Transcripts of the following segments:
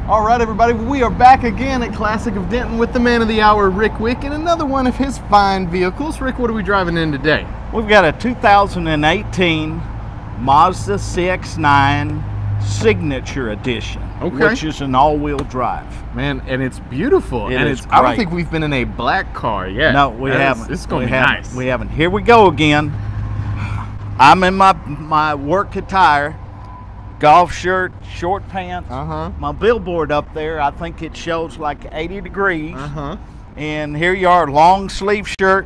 All right, everybody, we are back again at Classic of Denton with the man of the hour, Rick Wick, and another one of his fine vehicles. Rick, what are we driving in today? We've got a 2018 Mazda CX-9 Signature Edition, which is an all-wheel drive. Man, and it's beautiful. I don't think we've been in a black car yet. No, we haven't. It's going to be nice. We haven't. Here we go again. I'm in my work attire. Golf shirt, short pants. My billboard up there, I think it shows like 80 degrees. And here you are, long sleeve shirt,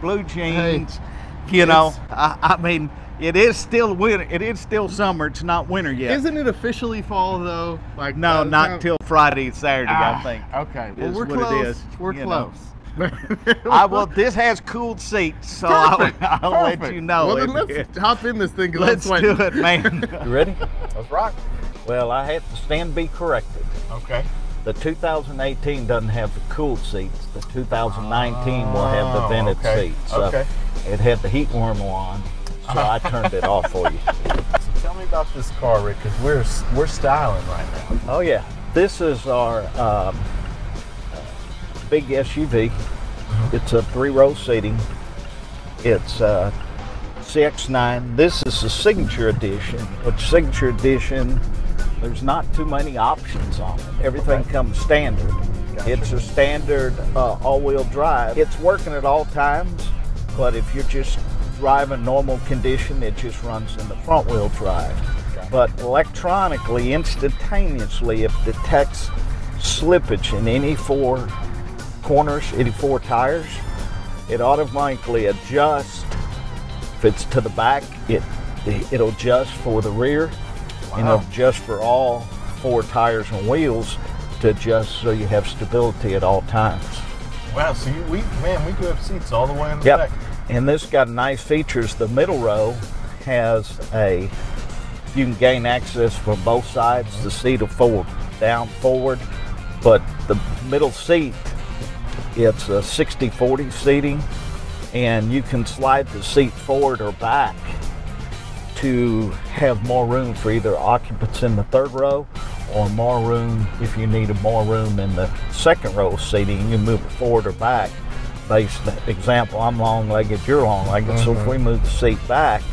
blue jeans. Hey, you know, I mean, it is still winter. It is still summer. It's not winter yet. Isn't it officially fall though? Like no, not until Friday, Saturday. I think. Okay, well we're close. We're close. This has cooled seats, so I'll let you know. Well, then let's hop in this thing. Let's do it, man. You ready? Let's rock. Well, I had to stand be corrected. Okay. The 2018 doesn't have the cooled seats. The 2019 will have the vented seats. So it had the heat warmer on, so I turned it off for you. So tell me about this car, Rick, because we're styling right now. Oh yeah, this is our big SUV. It's a 3-row seating. It's CX-9. This is the Signature Edition. Which Signature Edition, there's not too many options on it. Everything comes standard. Gotcha. It's a standard all-wheel drive. It's working at all times, but if you're just driving normal condition, it just runs in the front-wheel drive. Gotcha. But electronically, instantaneously, it detects slippage in any 4 corners, 84 tires, it automatically adjusts. If it's to the back, it'll adjust for the rear, and it'll adjust for all 4 tires and wheels to adjust so you have stability at all times. Wow, so we do have seats all the way in the back. And this got nice features. The middle row has you can gain access from both sides. The seat will fold down forward, but the middle seat, it's a 60-40 seating, and you can slide the seat forward or back to have more room for either occupants in the 3rd row or more room if you need more room in the 2nd row seating. You can move it forward or back. Example, I'm long-legged, you're long-legged, so if we move the seat back,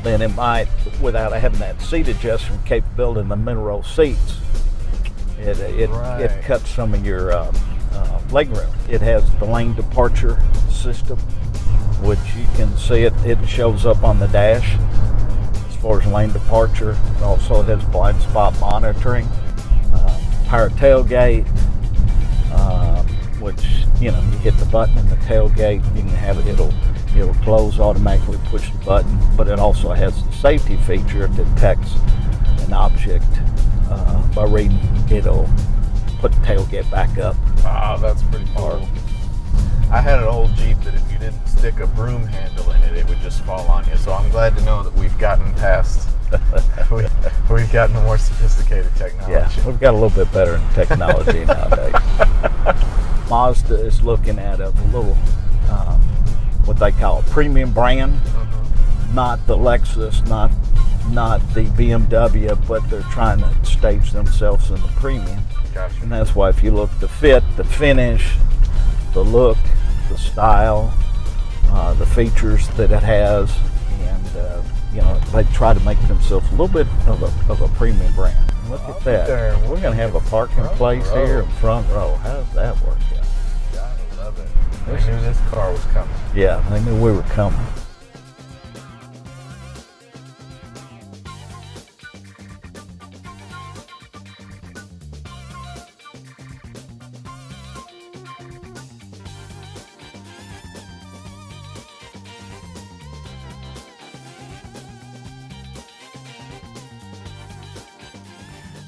then it might, without having that seat adjustment capability in the middle row seats, it cuts some of your leg room. It has the lane departure system, which you can see it shows up on the dash as far as lane departure. Also, it has blind spot monitoring, power tailgate, which you hit the button in the tailgate, you can have it'll close automatically. Push the button, but it also has the safety feature. It detects an object by reading. It'll put the tailgate back up. Wow, that's pretty cool. I had an old Jeep that if you didn't stick a broom handle in it, it would just fall on you. So I'm glad to know that we've gotten past, we've gotten more sophisticated technology. Yeah, we've got a little bit better technology nowadays. Mazda is looking at a little, what they call a premium brand, not the Lexus, not the BMW, but they're trying to stage themselves in the premium. Gotcha. And that's why if you look the fit, the finish, the look, the style, the features that it has, and they try to make themselves a little bit of a premium brand. Look at that. We're going to have a parking place here in front row. How does that work out? Gotta love it. They knew this car was coming. Yeah, they knew we were coming.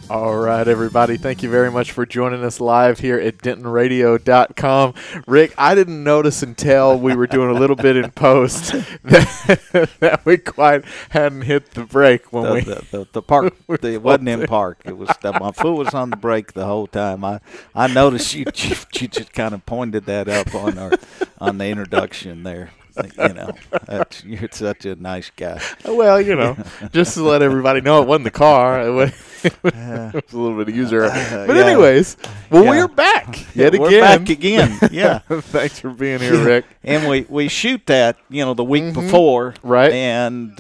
All right, everybody. Thank you very much for joining us live here at DentonRadio.com. Rick, I didn't notice until we were doing a little bit in post that we quite hadn't hit the brake when the park. It wasn't in park. It was my foot was on the brake the whole time. I noticed you just kind of pointed that up on the introduction there. You're such a nice guy. Well, just to let everybody know, it wasn't the car. It was a little bit of user error. But anyways, we're back yet again. We're back again. Yeah. Thanks for being here, Rick. And we shoot that, the week before. Right. And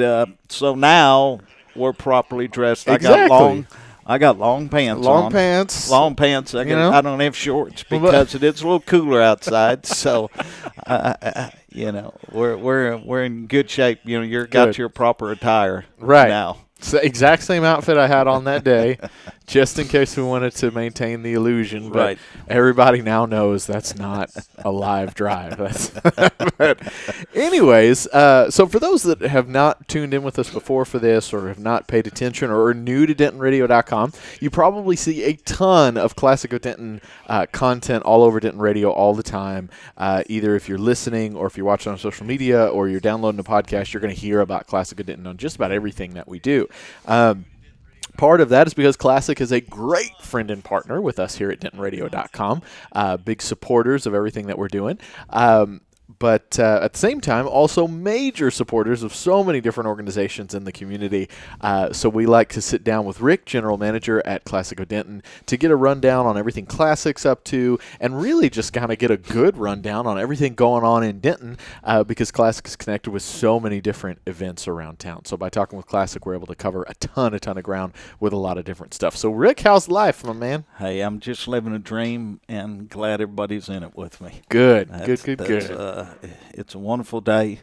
so now we're properly dressed. Exactly. I got long pants Long on. pants. Long pants. I don't have shorts because it is a little cooler outside. So, we're in good shape. You're got your proper attire now. It's the exact same outfit I had on that day, just in case we wanted to maintain the illusion. But everybody now knows that's not a live drive. But anyways, so for those that have not tuned in with us before for this, or have not paid attention, or are new to DentonRadio.com, you probably see a ton of Classic of Denton content all over Denton Radio all the time. Either if you're listening, or if you're watching on social media, or you're downloading a podcast, you're going to hear about Classic of Denton on just about everything that we do. Part of that is because Classic is a great friend and partner with us here at DentonRadio.com. Big supporters of everything that we're doing. But at the same time, also major supporters of so many different organizations in the community. So we like to sit down with Rick, General Manager at Classic of Denton, to get a rundown on everything Classic's up to, and really just kind of get a good rundown on everything going on in Denton, because Classic is connected with so many different events around town. So by talking with Classic, we're able to cover a ton of ground with a lot of different stuff. So Rick, how's life, my man? Hey, I'm just living a dream and glad everybody's in it with me. Good. It's a wonderful day,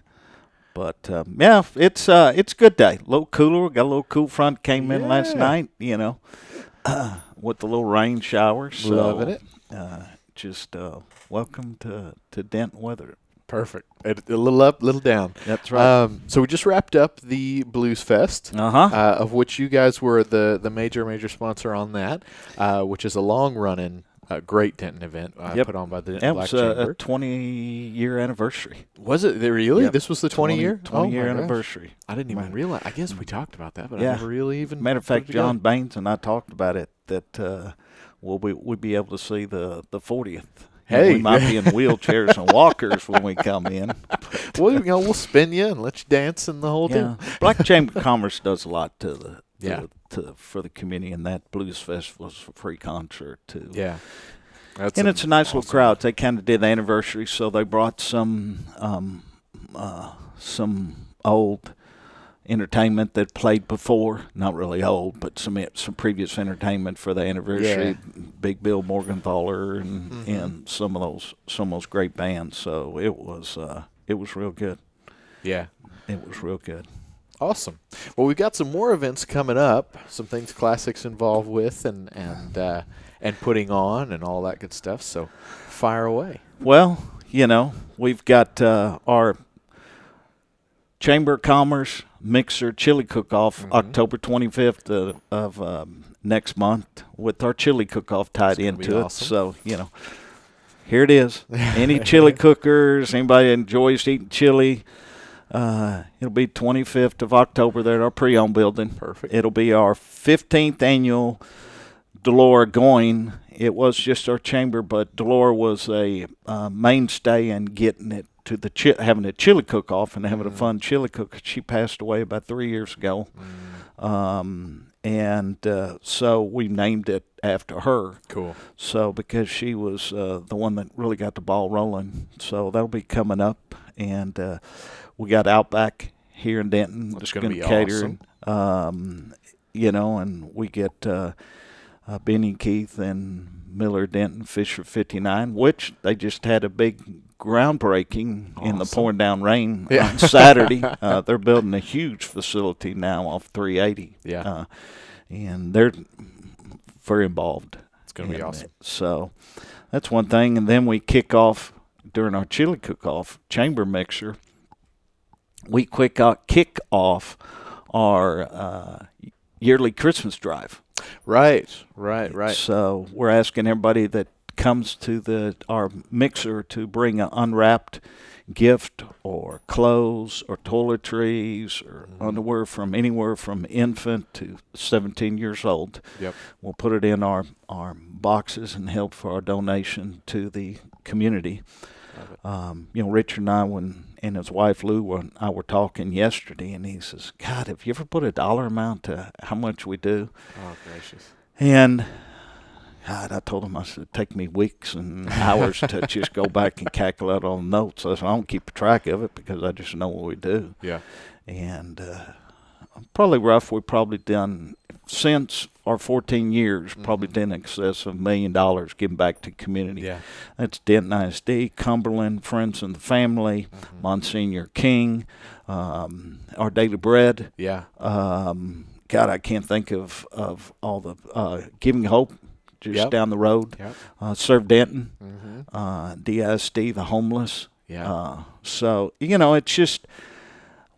but it's a good day. A little cooler. Got a little cool front came in last night. With the little rain showers. So, loving it. Just welcome to Denton weather. Perfect. A little up, little down. That's right. So we just wrapped up the Blues Fest, of which you guys were the major sponsor on that, which is a long-running. Great Denton event put on by the Denton Black Chamber. It was a 20-year anniversary. Was it really? Yep. This was the 20-year? 20-year anniversary. I didn't even realize. I guess we talked about that, but I never really even. Matter of fact, John Baines and I talked about it, that we'll be able to see the 40th. Hey, we might be in wheelchairs and walkers when we come in. Well, we'll spin you and let you dance and the whole thing. Black Chamber of Commerce does a lot for the community, and that Blues Fest was a free concert too. Yeah. It's a nice little crowd. They kind of did the anniversary, so they brought some old entertainment that played before. Not really old, but some previous entertainment for the anniversary. Yeah. Big Bill Morgenthaler and some of those great bands. So it was real good. Yeah, it was real good. Awesome. Well, we've got some more events coming up, some things Classic's involved with and putting on and all that good stuff. So fire away. Well, we've got our Chamber of Commerce Mixer Chili Cook-Off October 25th of next month, with our chili cook-off tied into it. Awesome. So, here it is. Any chili cookers, anybody that enjoys eating chili, it'll be 25th of October there at our pre-owned building. Perfect. It'll be our 15th annual Delora going. It was just our chamber, but Delora was a mainstay in getting it to having a chili cook-off and having a fun chili cook. She passed away about 3 years ago. So we named it after her. Cool. So because she was the one that really got the ball rolling. So that'll be coming up. And we got Outback here in Denton. That's going to be catering, awesome. And we get Benny Keith and Miller Denton Fisher 59, which they just had a big groundbreaking in the pouring down rain on Saturday. They're building a huge facility now off 380. Yeah. And they're very involved. It's going to be awesome. So that's one thing. And then we kick off during our chili cook-off chamber mixer. We kick off our yearly Christmas drive. Right. So we're asking everybody that comes to our mixer to bring an unwrapped gift or clothes or toiletries or underwear from anywhere from infant to 17 years old. Yep. We'll put it in our boxes and help for our donation to the community. Richard and I, when and his wife Lou and I were talking yesterday, and he says, God, have you ever put a dollar amount to how much we do? Oh, gracious. And God, I told him, I said, it'd take me weeks and hours to just go back and calculate on notes. I said, I don't keep track of it because I just know what we do. Yeah. And probably rough, we've probably done, since our 14 years, probably done in excess of $1 million giving back to community. Yeah. That's Denton ISD, Cumberland, Friends and the Family, Monsignor King, Our Daily Bread. Yeah. God, I can't think of all the Giving Hope, just down the road. Yep. Serve Denton, DISD, the homeless. Yeah. So, you know, it's just,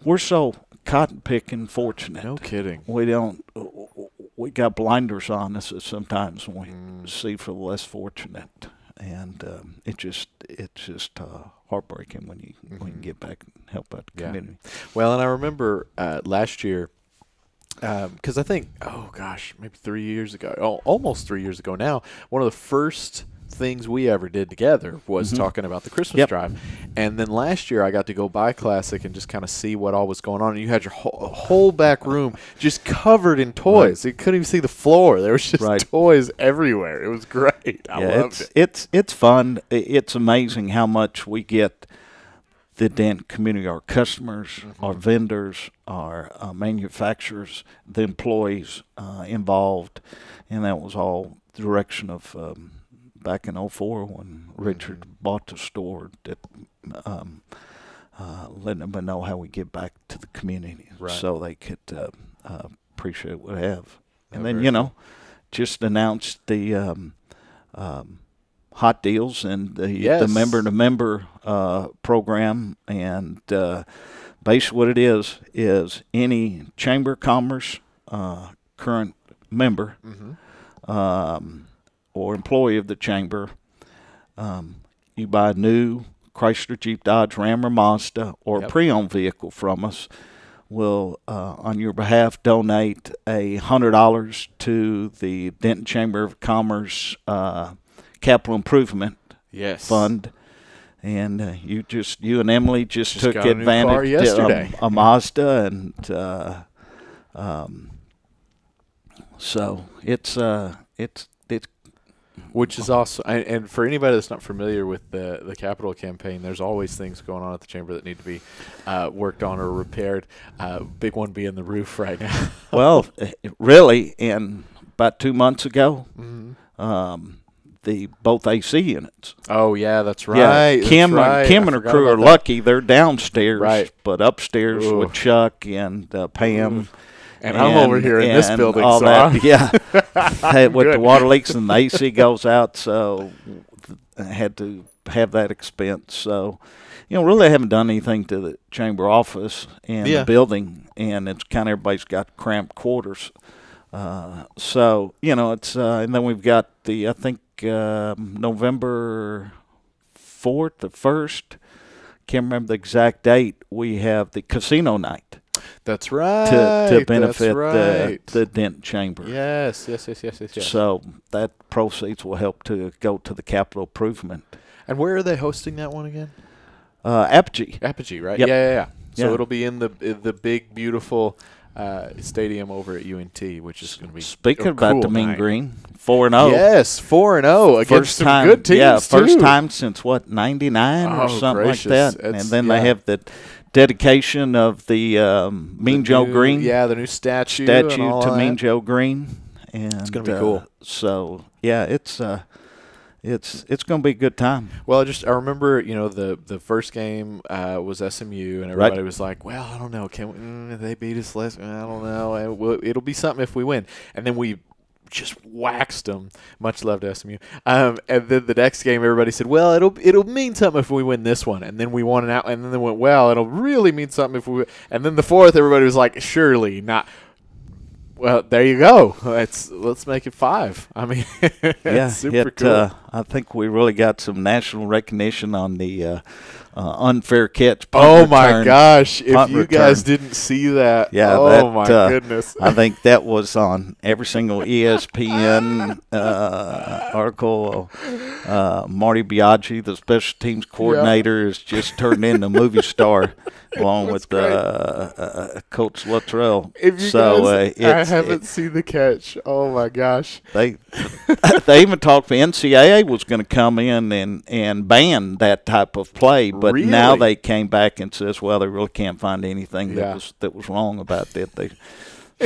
we're so cotton picking fortunate. No kidding. We got blinders on us sometimes when we see for the less fortunate. And it's just heartbreaking when you get back and help out the community. Well, and I remember last year, because I think, oh gosh, maybe 3 years ago, almost 3 years ago now, one of the first things we ever did together was talking about the Christmas drive. And then last year I got to go by Classic and just kind of see what all was going on. And you had your whole back room just covered in toys. You couldn't even see the floor. There was just toys everywhere. It was great. I loved it. It's fun. It's amazing how much we get the Denton community, our customers, our vendors, our manufacturers, the employees involved. And that was all the direction of back in 2004 when Richard bought the store, that letting them know how we give back to the community so they could appreciate what we have. And then, you know, just announced the hot deals and the member-to-member program. And basically what it is any Chamber of Commerce current member or employee of the Chamber, you buy a new Chrysler, Jeep, Dodge, Ram, or Mazda, or a pre-owned vehicle from us, will, on your behalf, donate $100 to the Denton Chamber of Commerce Capital Improvement Fund. And you and Emily just took advantage of a Mazda, and so it's which is also, and for anybody that's not familiar with the capital campaign, there's always things going on at the Chamber that need to be worked on or repaired. Big one being the roof right now. Well, really, and about 2 months ago, both AC units. Oh yeah, that's right. Yeah, Kim and her crew are lucky; they're downstairs, but upstairs with Chuck and Pam. And I'm over here in this building, all so that, with the water leaks and the AC goes out, so I had to have that expense. So, you know, really haven't done anything to the chamber office and the building, and it's kind of everybody's got cramped quarters. So, you know, it's and then we've got I think November 4th or 1st, can't remember the exact date, we have the casino night. That's right. To benefit the Denton Chamber. Yes. So that proceeds will help to go to the capital improvement. And where are they hosting that one again? Apogee. Apogee, right? Yep. Yeah. So it'll be in the big, beautiful stadium over at UNT, which is going to be Speaking about cool the Mean night. Green, 4-0. Yes, 4-0 against some good teams. Yeah, first too. time since, 99 or something gracious. like that. And then they have the dedication of the Mean Joe Green. Yeah, the new statue to Mean Joe Green. And it's going to be cool. So, yeah, it's going to be a good time. Well, I remember, you know, the first game was SMU, and everybody was like, well, I don't know. Can they beat us last? I don't know. It'll be something if we win. And then we just waxed them. Much love to SMU. And then the next game, everybody said, well, it'll mean something if we win this one. And then we won it out. And then they went, well, it'll really mean something if we win. And then the fourth, everybody was like, surely not. Well, there you go. Let's make it 5. I mean, super cool. I think we really got some national recognition on the unfair catch. Oh my return, gosh! If you return. guys didn't see that, Yeah, oh my goodness! I think that was on every single ESPN article. Marty Biaggi, the special teams coordinator, is just turned into a movie star, along with Coach Luttrell. If you guys, I haven't seen the catch. Oh my gosh! They even talked. The NCAA was going to come in and ban that type of play, but really? Now they came back and says, well, they really can't find anything that was wrong about that.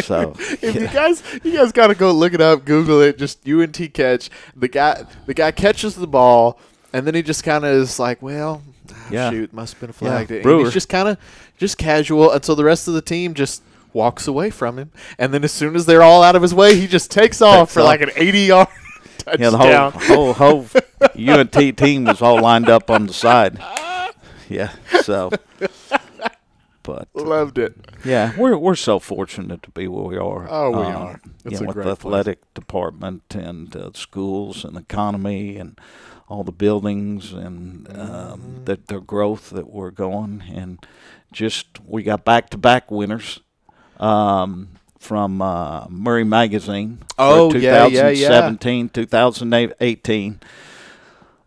So if you guys got to go look it up, Google it. Just UNT catch. The guy catches the ball, and then he just kind of is like, well, shoot, must have been a flag. Yeah, he's just kind of casual until the rest of the team just walks away from him, and then as soon as they're all out of his way, he just takes off for like an 80-yard touchdown. Yeah, the whole UNT team was all lined up on the side. Yeah, so. But loved it. Yeah, we're so fortunate to be where we are. Oh, we are. It's a with great the athletic department and schools and economy and all the buildings and the growth that we're going, and just we got back-to-back winners from Murray Magazine for 2017, 2018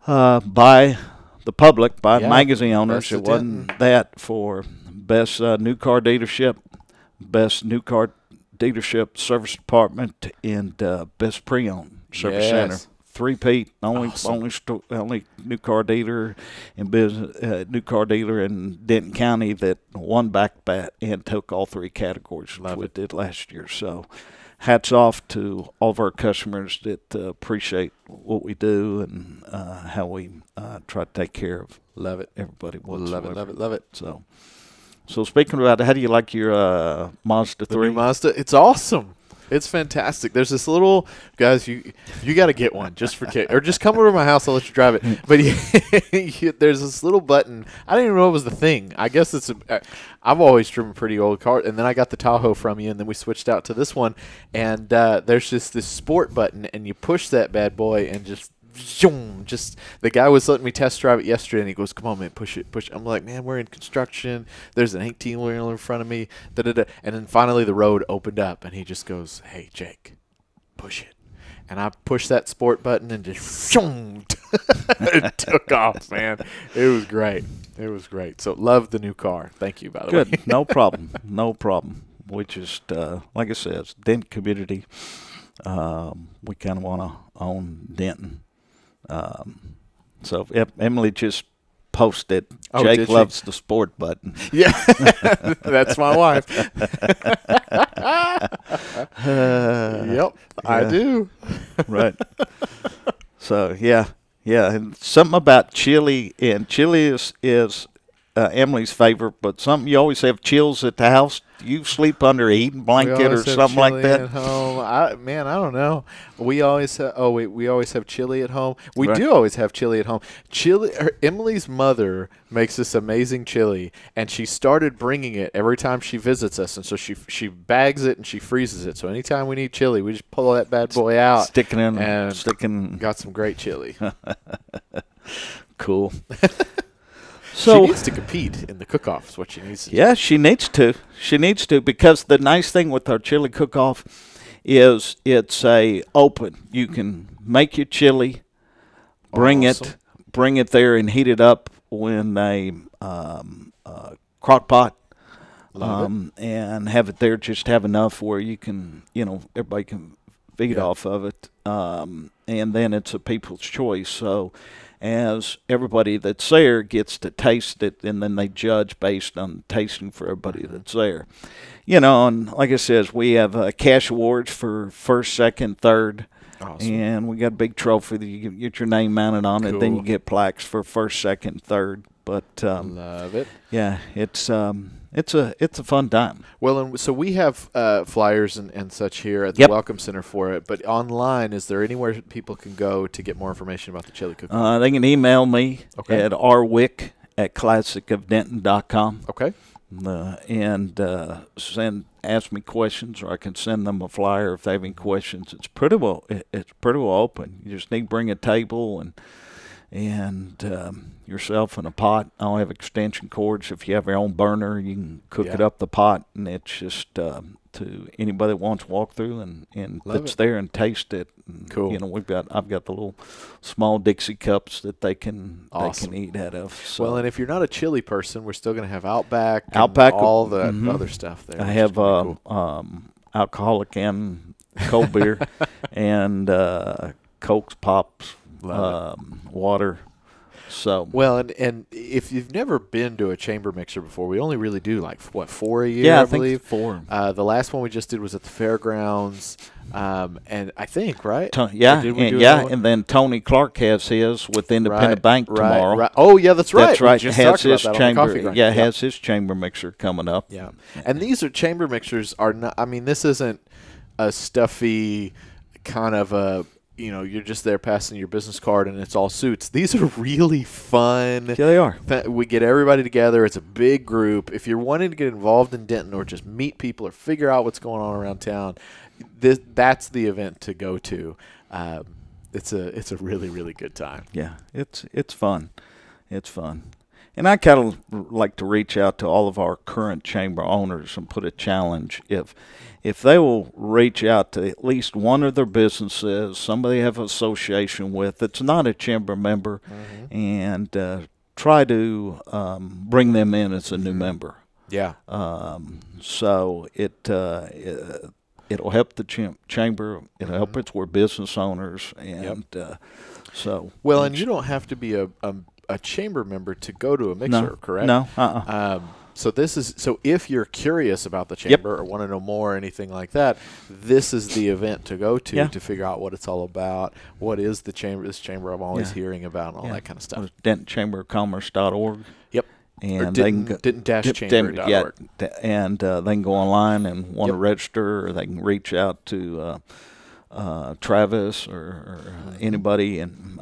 by the public, by magazine owners. It wasn't that for best new car dealership, best new car dealership service department, and best pre-owned service center. Three-peat, only new car dealer in business, new car dealer in Denton County that won back-to-back and took all three categories, which we did last year. So, hats off to all of our customers that appreciate what we do and how we try to take care of. Love it, everybody. Love it. So speaking about how do you like your Mazda 3? The new Mazda, it's awesome. It's fantastic. There's this little guys. You got to get one just for kids, or just come over to my house. I'll let you drive it. But there's this little button. I didn't even know it was the thing. I guess it's I've always driven pretty old car, and then I got the Tahoe from you, and then we switched out to this one. And there's just this sport button, and you push that bad boy, and just the guy was letting me test drive it yesterday, and he goes, come on, man, push it. I'm like, man, we're in construction. There's an 18-wheeler in front of me. And then finally the road opened up, and he just goes, hey, Jake, push it. And I pushed that sport button and just it took off, man. It was great. So love the new car. Thank you, by the way. Good. No problem. We just, like I said, it's Denton community. We kind of want to own Denton. So Emily just posted. Jake loves the sport button. Yeah, that's my wife. Yep, I do. Right. So yeah, and something about chili, and chili is Emily's favorite, but something you always have chills at the house. You sleep under a heating blanket or something like that? At home. I don't know. We always we always have chili at home. We do always have chili at home. Emily's mother makes this amazing chili, and she started bringing it every time she visits us, and so she bags it and she freezes it. So anytime we need chili, we just pull that bad boy out, got some great chili. Cool. So she needs to compete in the cook-off is what she needs to do. Yeah, she needs to. She needs to, because the nice thing with our chili cook-off is it's open. You can make your chili, bring it there and heat it up in a crock pot, and have it there. Just have enough where you can, everybody can feed off of it, and then it's a people's choice. So as everybody that's there gets to taste it, and then they judge based on tasting for everybody that's there. And like I says, we have cash awards for first, second, third. Awesome. And we got a big trophy that you get your name mounted on it. Then you get plaques for first, second, third. But love it. Yeah, it's a fun time. Well, and so we have flyers and such here at the Welcome Center for it. But online, is there anywhere people can go to get more information about the chili cook-off? They can email me at rwick@classicofdenton.com. Okay. And ask me questions, or I can send them a flyer if they have any questions. It's pretty well open. You just need to bring a table and yourself and a pot. I'll have extension cords. If you have your own burner, you can cook it up the pot, and it's just to anybody that wants to walk through and that's there and taste it. And, cool. You know, I've got the little small Dixie cups that they can eat out of. So. Well, and if you're not a chili person, we're still going to have Outback, all the other stuff there. I have alcoholic and cold beer and Cokes, Pops, water. So well, and if you've never been to a chamber mixer before, we only really do like 4 a year. Yeah, I believe 4. The last one we just did was at the fairgrounds, and I think right. And then Tony Clark has his with Independent Bank tomorrow. Right. Oh yeah, that's right. That's right. Just has his about chamber. Has his chamber mixer coming up. Yeah, and these are chamber mixers are not. I mean, this isn't a stuffy kind of a. You know, you're just there passing your business card and it's all suits. These are really fun. Yeah, they are. We get everybody together. It's a big group. If you're wanting to get involved in Denton or just meet people or figure out what's going on around town, that's the event to go to. It's a really, really good time. Yeah, it's fun. It's fun. And I kind of like to reach out to all of our current chamber owners and put a challenge. If they will reach out to at least one of their businesses, somebody they have an association with that's not a chamber member, and try to bring them in as a new member. Yeah. So it'll help the chamber. It'll help its business owners, and so. Well, and you don't have to be a chamber member to go to a mixer, correct? No. So if you're curious about the chamber or want to know more or anything like that, this is the event to go to figure out what it's all about. What is the chamber? This chamber I'm always hearing about and all that kind of stuff. DentonChamberOfCommerce.org. Yep. And Denton-chamber.org. And they can go online and want to register, or they can reach out to Travis or anybody and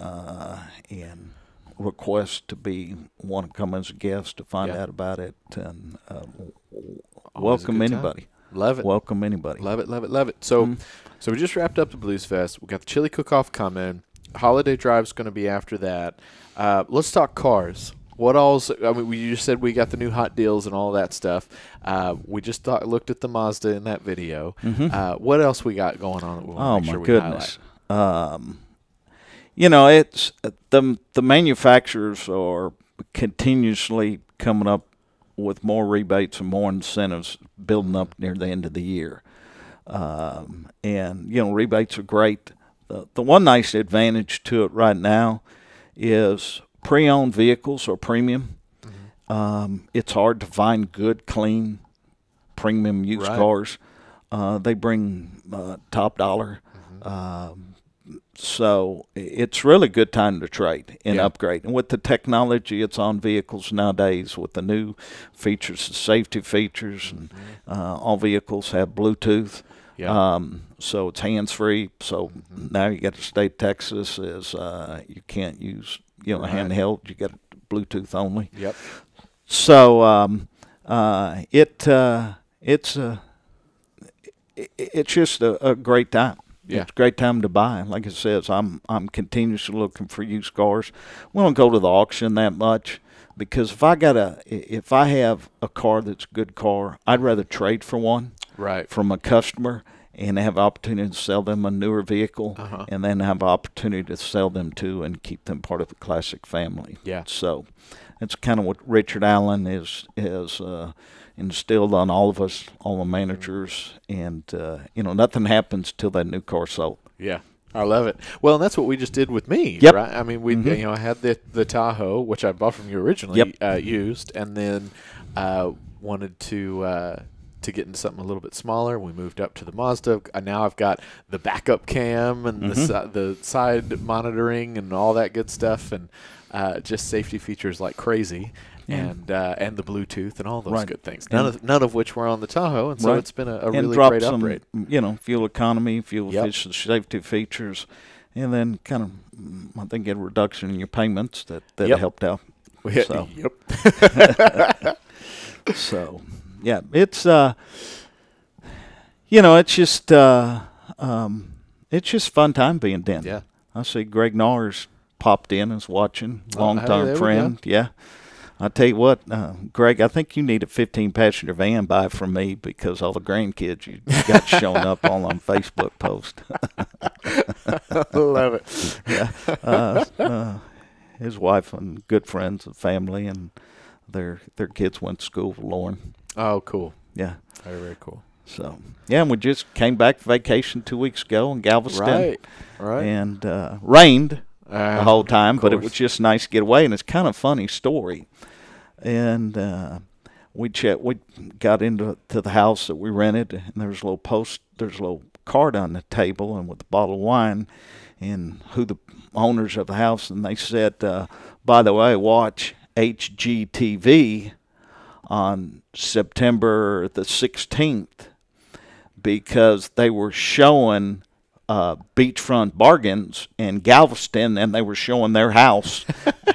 request to want to come as a guest to find out about it, and welcome anybody. Love it. Welcome anybody. Love it. So so we just wrapped up the Blues Fest. We got the chili cook-off coming. Holiday Drive's going to be after that. Let's talk cars. What else? I mean, you just said we got the new hot deals and all that stuff. We just looked at the Mazda in that video. What else we got going on that we want to make sure we highlight? You know, it's the manufacturers are continuously coming up with more rebates and more incentives building up near the end of the year. And, you know, rebates are great. The one nice advantage to it right now is pre-owned vehicles are premium. It's hard to find good, clean, premium used cars. They bring top dollar. So it's really a good time to trade and upgrade. And with the technology it's on vehicles nowadays, with the new features, the safety features, and all vehicles have Bluetooth. So it's hands-free. So now you got the state of Texas is you can't use handheld. You got Bluetooth only. Yep. So it's just a great time. Yeah. It's a great time to buy. Like it says, I'm continuously looking for used cars. We don't go to the auction that much because if I have a car that's a good car, I'd rather trade for one from a customer and have opportunity to sell them a newer vehicle, and then have opportunity to sell them to and keep them part of the classic family. Yeah. So that's kind of what Richard Allen is instilled on all of us, all the managers, and nothing happens till that new car sold. Yeah, I love it. Well, and that's what we just did with me. Right? I mean, we I had the Tahoe, which I bought from you originally, used, and then wanted to get into something a little bit smaller. We moved up to the Mazda. Now I've got the backup cam and the side monitoring and all that good stuff, and just safety features like crazy. And the Bluetooth and all those good things. None of which were on the Tahoe, and so it's been a really great upgrade. Fuel economy, fuel efficiency, safety features, and then kind of I think a reduction in your payments that helped out. So. So yeah, it's it's just fun time being Denton. Yeah. I see Greg Nars popped in, is watching. Hey, Long-time there we friend. Yeah. I tell you what, Greg, I think you need a 15-passenger van buy from me because all the grandkids you got showing up all on Facebook post. Love it. Yeah. His wife and good friends and family, and their kids went to school with Lauren. Oh, cool. Yeah. Very, very cool. So, yeah, and we just came back from vacation 2 weeks ago in Galveston. Right. And rained the whole time, but it course. was just nice to get away. And it's kind of a funny story. And we got into the house that we rented, and there's a little card on the table, and with a bottle of wine, and who the owners of the house, and they said, by the way, watch HGTV on September the 16th, because they were showing beachfront bargains in Galveston, and they were showing their house,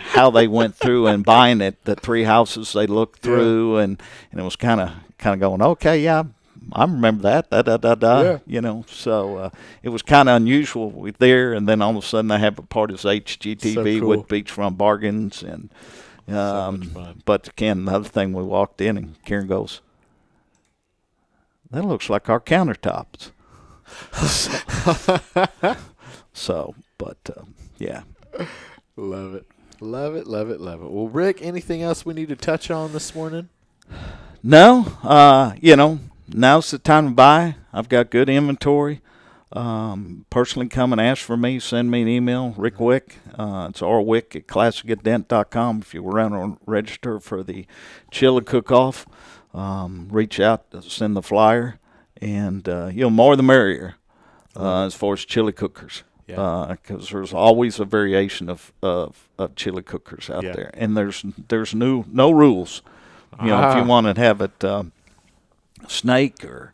how they went through and buying it, the 3 houses they looked through, and it was kind of going, okay, yeah, I remember that, Yeah. you know. So it was kind of unusual with there, and then all of a sudden they have a part of HGTV So cool. with beachfront bargains, and So much fun. but again, the other thing, we walked in and Karen goes, that looks like our countertops. Yeah. Love it. Love it. Well, Rick, anything else we need to touch on this morning? No, now's the time to buy. I've got good inventory. Personally come and ask for me, send me an email, Rick Wick. It's rwick at classicatdent.com. If you were around and register for the chili cook-off, reach out, send the flyer, and more the merrier as far as chili cookers. Because there's always a variation of chili cookers out there, and there's no rules. If you want to have it snake or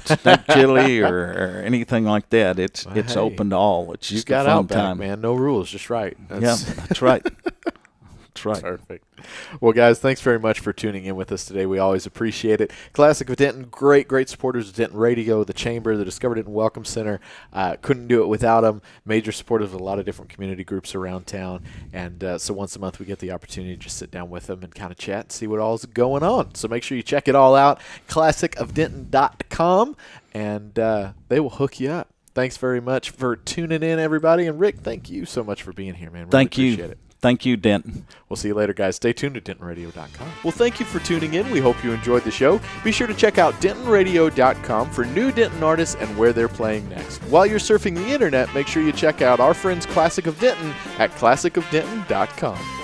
snake chili or anything like that, it's open to all. It's just got a fun Outback, time, man. No rules, just right. That's right. That's right. Perfect. Well, guys, thanks very much for tuning in with us today. We always appreciate it. Classic of Denton, great supporters of Denton Radio, the Chamber, the Discover Denton Welcome Center. Couldn't do it without them. Major supporters of a lot of different community groups around town. And so once a month we get the opportunity to just sit down with them and kind of chat and see what all is going on. So make sure you check it all out, classicofdenton.com, and they will hook you up. Thanks very much for tuning in, everybody. And Rick, thank you so much for being here, man. Really Thank you. Appreciate it. Thank you, Denton. We'll see you later, guys. Stay tuned to DentonRadio.com. Well, thank you for tuning in. We hope you enjoyed the show. Be sure to check out DentonRadio.com for new Denton artists and where they're playing next. While you're surfing the internet, make sure you check out our friends Classic of Denton at ClassicofDenton.com.